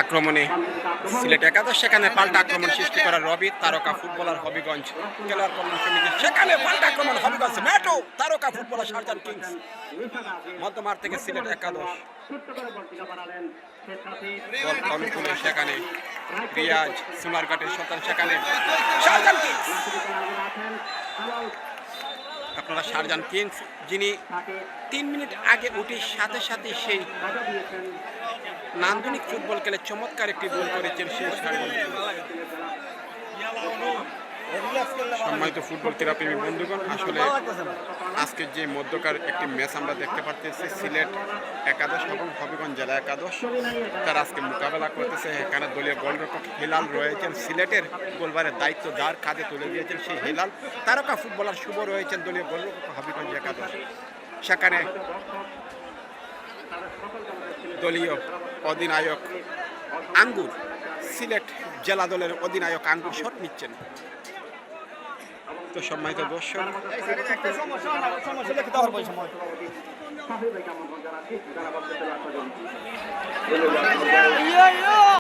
আক্রমণে সিলেট একাদশ, সেখানে পাল্টা আক্রমণ সৃষ্টি করা রবি তারকা ফুটবলার হবিগঞ্জ খেলোয়াড় কল্যাণ সমিতি, সেখানে পাল্টা আক্রমণ হবিগঞ্জ ম্যাটো তারকা ফুটবলার শারজান কিংস মধ্যমাঠ থেকে সিলেট একাদশ অনুকূলে, সেখানে রিয়াজ সুনারঘাটের সন্তান, সেখানে শারজান কিংস। আপনারা শারজান কিংস যিনি 3 মিনিট আগে উঠে সাথে সাথে সেই নান্দনিক ফুটবল খেলে চমৎকার একটি গোল করেছেন সেই শারজান কিংস। সম্মানিত ফুটবল ক্রীড়াপ্রেমী বন্ধুগণ, আসলে আজকের যে মধ্যকার একটি ম্যাচ আমরা দেখতে পাচ্ছি, সিলেট একাদশ এবং হবিগঞ্জ জেলা একাদশ তারা আজকে মোকাবেলা করতেছে। এখানে দলীয় গোলরক্ষক হেলাল রয়েছেন, সিলেটের গোলবারের দায়িত্ব যার কাঁধে তুলে দিয়েছেন সেই হেলাল। তারকা ফুটবলার শুভ রয়েছেন দলীয় গোলরক্ষক হবিগঞ্জ একাদশ। সেখানে দলীয় অধিনায়ক আঙ্গুর, সিলেট জেলা দলের অধিনায়ক আঙ্গুর শট নিচ্ছেন। তো সম্মানিত দর্শক,